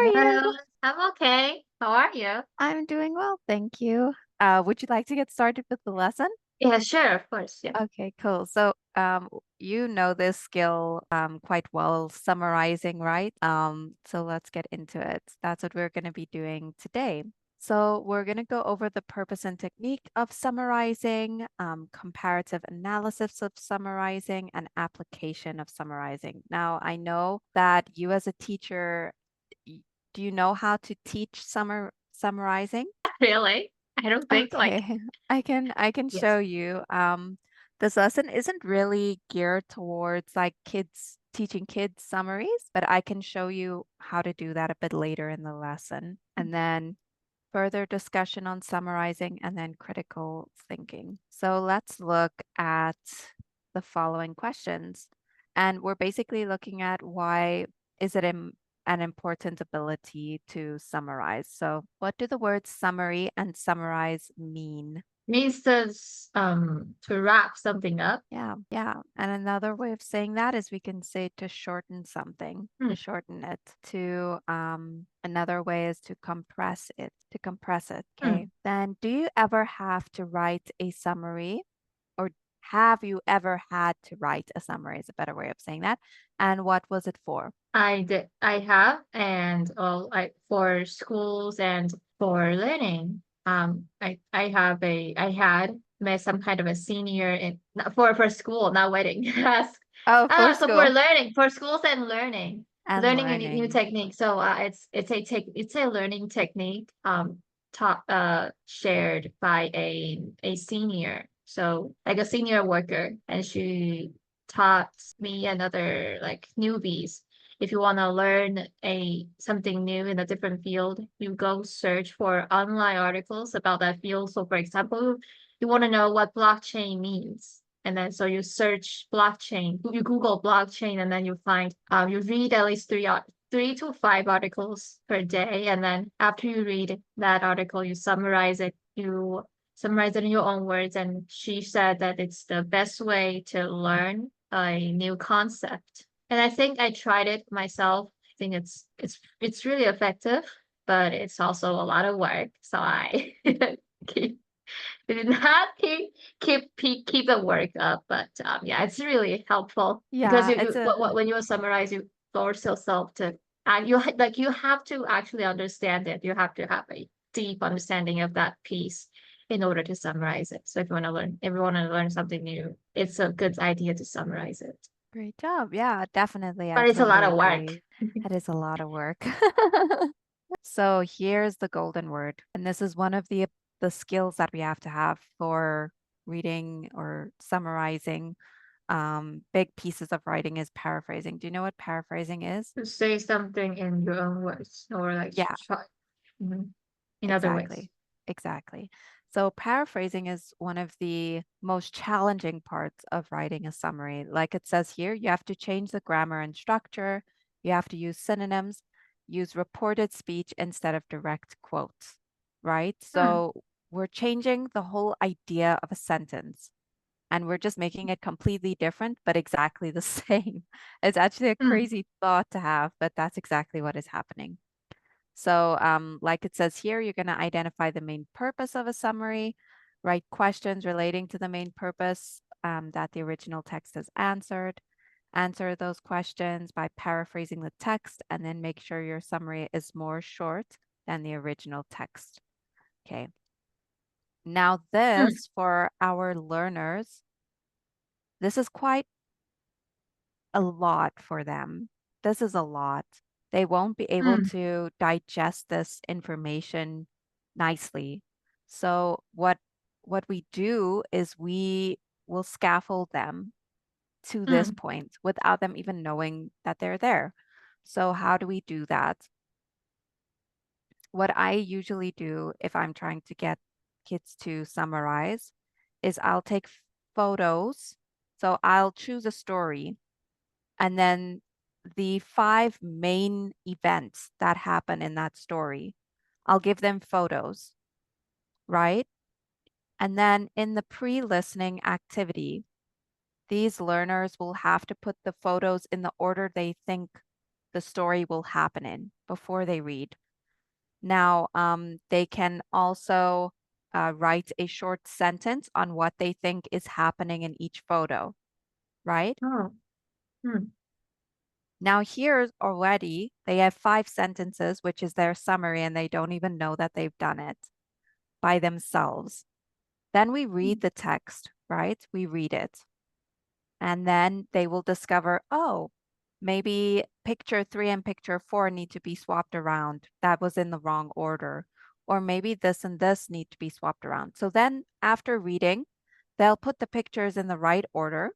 you? Hello, I'm okay. How are you? I'm doing well, thank you. Would you like to get started with the lesson? Yeah, sure, of course. Yeah. Okay, cool. So, you know this skill quite well, summarizing, right? So let's get into it. That's what we're going to be doing today. So we're going to go over the purpose and technique of summarizing, comparative analysis of summarizing, and application of summarizing. Now, I know that you as a teacher, y- do you know how to teach summarizing? Really? I don't think like Okay, I can yes. show you. This lesson isn't really geared towards like kids teaching kids summaries, but I can show you how to do that a bit later in the lesson. And then further discussion on summarizing and then critical thinking. So let's look at the following questions. And we're basically looking at why is it an important ability to summarize. So what do the words summary and summarize mean? Means to wrap something up. Yeah, yeah. And another way of saying that is we can say to shorten something, Hmm. to shorten it. To another way is to compress it. Okay. Hmm. Then do you ever have to write a summary, or have you ever had to write a summary is a better way of saying that. And what was it for? I have and like for schools and for learning. I had met some kind of a senior in not for school, not wedding. Yes. Oh, for So for school learning, for schools and and learning a new learning. technique. So it's a learning technique taught shared by a senior. So like a senior worker, and she taught me and other like newbies. If you want to learn a something new in a different field, you go search for online articles about that field. So for example, you want to know what blockchain means. And then so you search blockchain, you Google blockchain, and then you find you read at least 3 to 5 articles per day. And then after you read that article, you summarize it. You summarize it in your own words. And she said that it's the best way to learn a new concept. And I think I tried it myself. I think it's really effective, but it's also a lot of work. So I keep did not keep the work up, but yeah, it's really helpful because Yeah, it's a when you summarize, you force yourself to and you have to actually understand it. You have to have a deep understanding of that piece in order to summarize it. So if you want to learn something new, it's a good idea to summarize it. great job. Yeah, definitely. I But it's a lot totally of work. agree. It is a lot of work. So here's the golden word. And this is one of the skills that we have to have for reading or summarizing big pieces of writing is paraphrasing. Do you know what paraphrasing is? To say something in your own words or like Yeah, try mhm, in other ways. exactly. Exactly. So paraphrasing is one of the most challenging parts of writing a summary. Like it says here, you have to change the grammar and structure. You have to use synonyms, use reported speech instead of direct quotes, right? Hmm. So we're changing the whole idea of a sentence and we're just making it completely different, but exactly the same. It's actually a Hmm. crazy thought to have, but that's exactly what is happening. So, like it says here, you're going to identify the main purpose of a summary, write questions relating to the main purpose that the original text has answered, answer those questions by paraphrasing the text, and then make sure your summary is more short than the original text. Okay. Now, Hmm. this for our learners, this is quite a lot for them. This is a lot. They won't be able Hmm. to digest this information nicely. So what we do is we will scaffold them to this Hmm. point without them even knowing that they're there. So how do we do that? What I usually do if I'm trying to get kids to summarize is I'll take photos. So I'll choose a story and then the 5 main events that happen in that story, I'll give them photos, right? And then in the pre-listening activity, these learners will have to put the photos in the order they think the story will happen in before they read. Now, they can also write a short sentence on what they think is happening in each photo, right? Oh. Hmm. Now here already, they have 5 sentences, which is their summary, and they don't even know that they've done it by themselves. Then we read the text, right? We read it. And then they will discover, oh, maybe picture 3 and picture 4 need to be swapped around. That was in the wrong order. Or maybe this and this need to be swapped around. So then after reading, they'll put the pictures in the right order.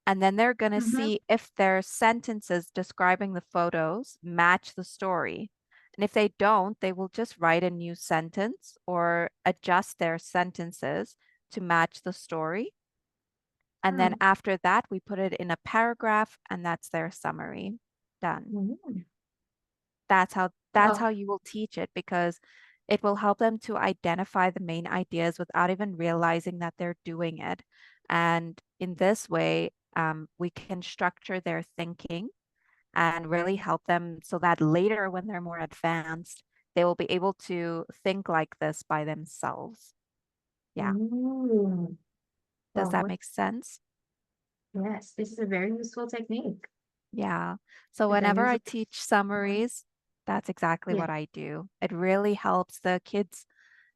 And then they're going to Mm-hmm. see if their sentences describing the photos match the story. And if they don't, they will just write a new sentence or adjust their sentences to match the story. And then after that, we put it in a paragraph, and that's their summary. Done. Mm. That's how Well, you will teach it, because it will help them to identify the main ideas without even realizing that they're doing it. And in this way, we can structure their thinking and really help them so that later, when they're more advanced, they will be able to think like this by themselves. Yeah. mm. Does Well, that make sense? yes, this is a very useful technique. Yeah. So And then whenever use I it. teach summaries, that's exactly Yeah. what I do. It really helps the kids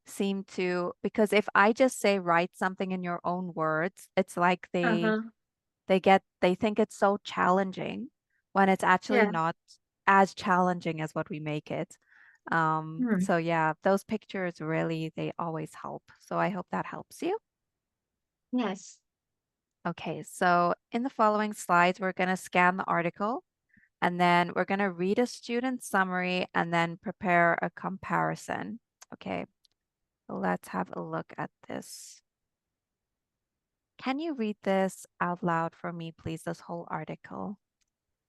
seem to, because if I just say write something in your own words, it's like Uh-huh. they think it's so challenging when it's actually Yeah. not as challenging as what we make it. Hmm. So yeah, those pictures really, they always help. So I hope that helps you. Yes. Okay, so in the following slides, we're going to scan the article, and then we're going to read a student summary and then prepare a comparison. Okay, so let's have a look at this. Can you read this out loud for me, please, this whole article?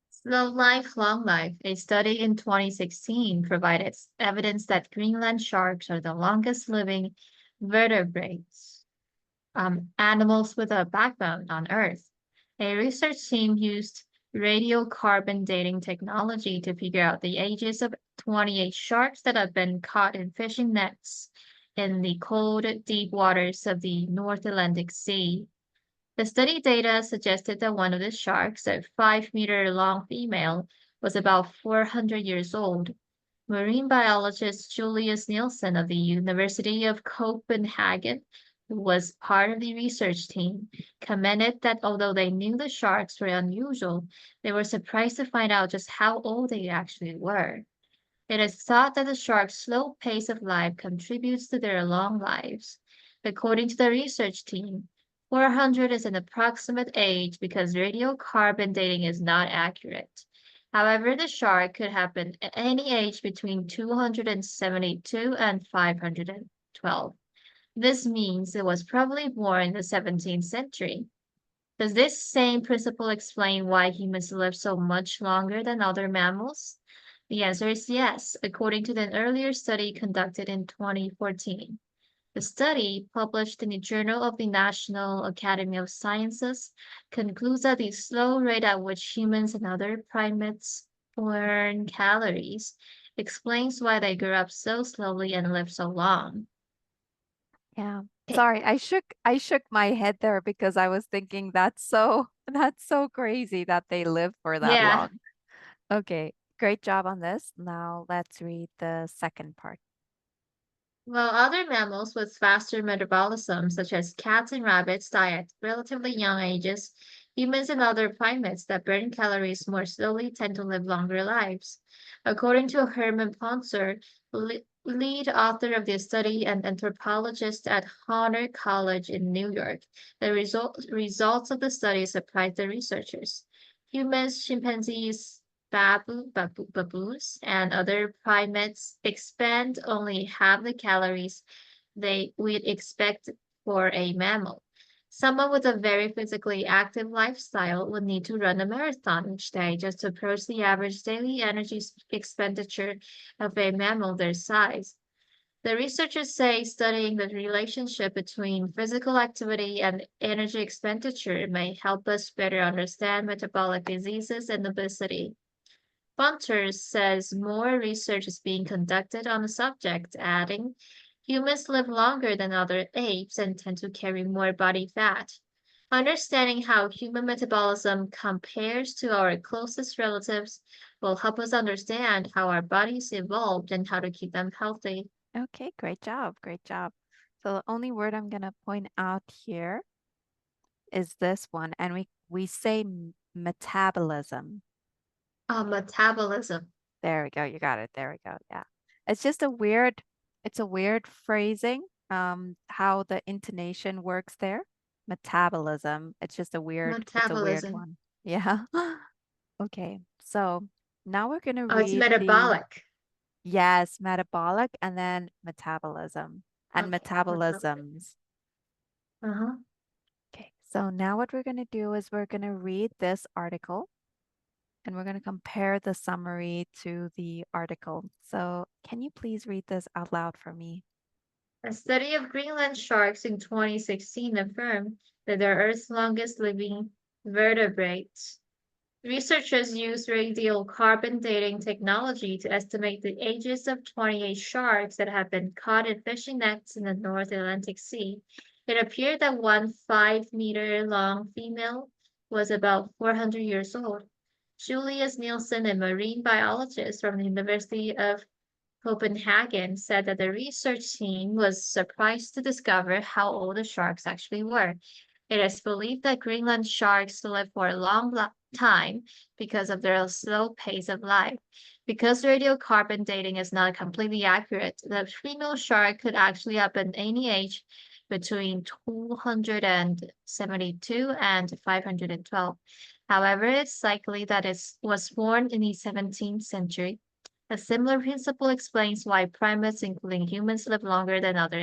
Slow Life, Long Life, a study in 2016 provided evidence that Greenland sharks are the longest living vertebrates, animals with a backbone on Earth. A research team used radiocarbon dating technology to figure out the ages of 28 sharks that have been caught in fishing nets in the cold, deep waters of the North Atlantic Sea. The study data suggested that one of the sharks, a 5-meter-long female, was about 400 years old. Marine biologist Julius Nielsen of the University of Copenhagen, who was part of the research team, commented that although they knew the sharks were unusual, they were surprised to find out just how old they actually were. It is thought that the shark's slow pace of life contributes to their long lives. According to the research team, 400 is an approximate age because radiocarbon dating is not accurate. However, the shark could have been at any age between 272 and 512. This means it was probably born in the 17th century. Does this same principle explain why humans live so much longer than other mammals? The answer is yes, according to an earlier study conducted in 2014. The study, published in the Journal of the National Academy of Sciences, concludes that the slow rate at which humans and other primates burn calories explains why they grow up so slowly and live so long. Yeah. Okay. Sorry, I shook my head there because I was thinking that's so that's so crazy that they live for that Yeah. long. Okay, great job on this. Now let's read the second part. While other mammals with faster metabolism, such as cats and rabbits, die at relatively young ages, humans and other primates that burn calories more slowly tend to live longer lives. According to Herman Pontzer, lead author of the study and anthropologist at Honor College in New York, the results of the study surprised the researchers. Humans, chimpanzees, baboons, and other primates expend only half the calories we'd expect for a mammal. Someone with a very physically active lifestyle would need to run a marathon each day just to approach the average daily energy expenditure of a mammal their size. The researchers say studying the relationship between physical activity and energy expenditure may help us better understand metabolic diseases and obesity. Bunter says more research is being conducted on the subject, adding, humans live longer than other apes and tend to carry more body fat. Understanding how human metabolism compares to our closest relatives will help us understand how our bodies evolved and how to keep them healthy. Okay, great job. Great job. So the only word I'm going to point out here is this one, and we say metabolism. Metabolism. There we go. You got it. There we go. Yeah. It's just it's a weird phrasing, how the intonation works there. Metabolism. It's a weird Metabolism. one. Yeah. Okay. So now we're gonna Oh, it's read the, metabolic. yes, metabolic and then metabolism and Okay, metabolic. metabolisms. Uh-huh. Okay. So now what we're gonna do is we're gonna read this article and we're going to compare the summary to the article. So can you please read this out loud for me? A study of Greenland sharks in 2016 affirmed that they're Earth's longest living vertebrates. Researchers used radiocarbon dating technology to estimate the ages of 28 sharks that have been caught in fishing nets in the North Atlantic Sea. It appeared that one 5-meter long female was about 400 years old. Julius Nielsen, a marine biologist from the University of Copenhagen, said that the research team was surprised to discover how old the sharks actually were. It is believed that Greenland sharks live for a long time because of their slow pace of life. Because radiocarbon dating is not completely accurate, the female shark could actually have been any age between 272 and 512. However, it's likely that it was born in the 17th century. A similar principle explains why primates, including humans, live longer than other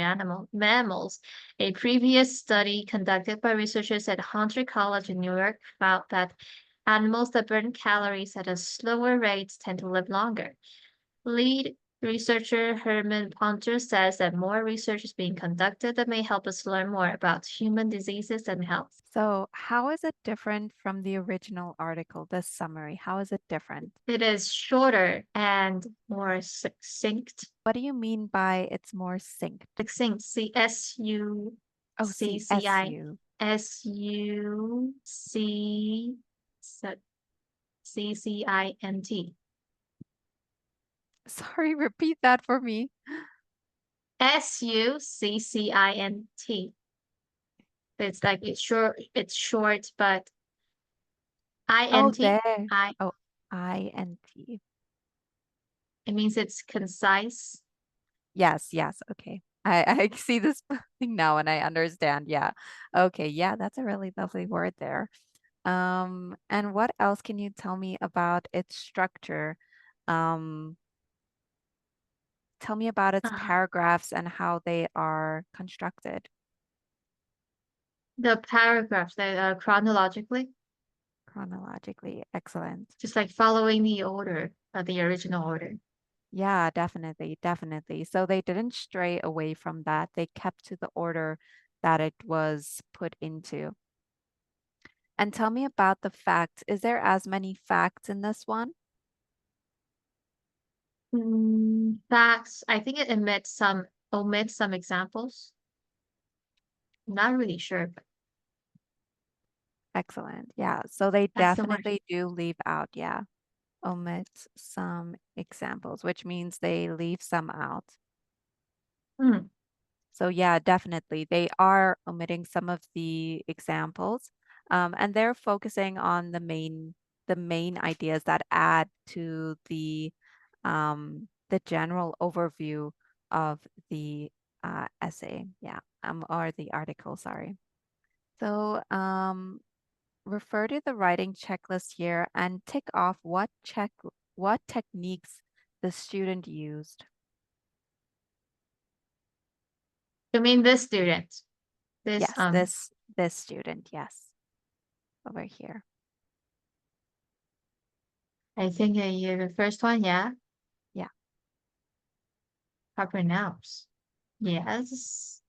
mammals. A previous study conducted by researchers at Hunter College in New York found that animals that burn calories at a slower rate tend to live longer. Lead researcher Herman Ponter says that more research is being conducted that may help us learn more about human diseases and health. So how is it different from the original article, this summary? How is it different? It is shorter and more succinct. What do you mean by it's more synced? Succinct, C-S-U Oh, C-C-I CSU. S-U-C C-C-I-N-T. Sorry, repeat that for me. S-U-C-C-I-N-T. It's like it's short, but Oh, I-N-T. there. I Oh, INT. it means it's concise. Yes, yes. Okay. I see this thing now and I understand. Yeah. Okay. Yeah, that's a really lovely word there. And what else can you tell me about its structure? Um, Tell me about its Uh, paragraphs and how they are constructed the paragraphs that are chronologically, chronologically. Excellent. just like following the order, the original order. Yeah, definitely, definitely. So they didn't stray away from that. They kept to the order that it was put into. And tell me about the facts. Is there as many facts in this one? Facts. I think it omits some examples. I'm not really sure, but Excellent. Yeah. So they that's the word. definitely do leave out, yeah, omit some examples, which means they leave some out. Hmm. So yeah, definitely. They are omitting some of the examples, and they're focusing on the main ideas that add to the general overview of the essay. Yeah, or the article, sorry. So refer to the writing checklist here and tick off what techniques the student used. You mean this student? This Yes, this student, yes, over here. I think the first one, yeah. Yeah. Proper nouns. Yes.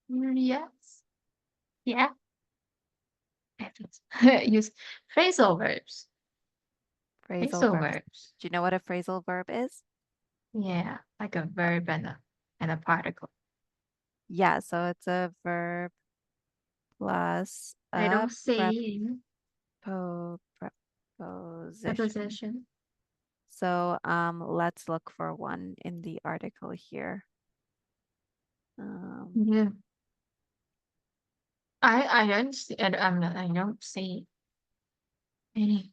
Yes. Yeah. I think so. Use phrasal verbs. Phrasal Phrasal verbs. verbs. Do you know what a phrasal verb is? Yeah, like a verb and a particle. Yeah, so it's a verb plus I a don't see preposition. preposition. So let's look for one in the article here. Yeah. I don't see I don't see any.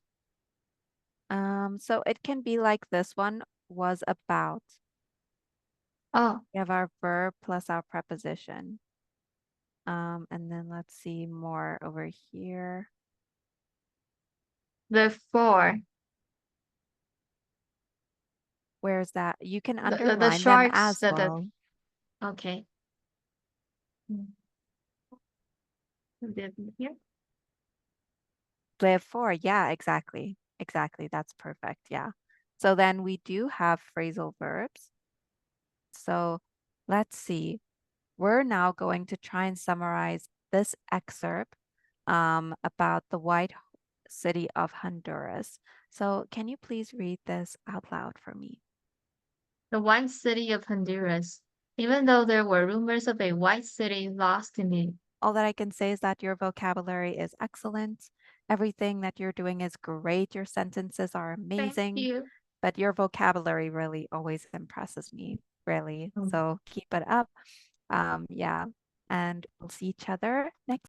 So it can be like this one was about. Oh, We have our verb plus our preposition. And then let's see more over here. before. Where's that? You can The underline them sharks as that well. okay. Here. Therefore, yeah, exactly. Exactly. That's perfect. Yeah. So then we do have phrasal verbs. So let's see. We're now going to try and summarize this excerpt about the white city of Honduras. So can you please read this out loud for me? The white city of Honduras. Even though there were rumors of a white city lost in the All that I can say is that your vocabulary is excellent. Everything that you're doing is great. Your sentences are Thank amazing, you. but your vocabulary really always impresses me, really. So keep it up. Yeah, and we'll see each other next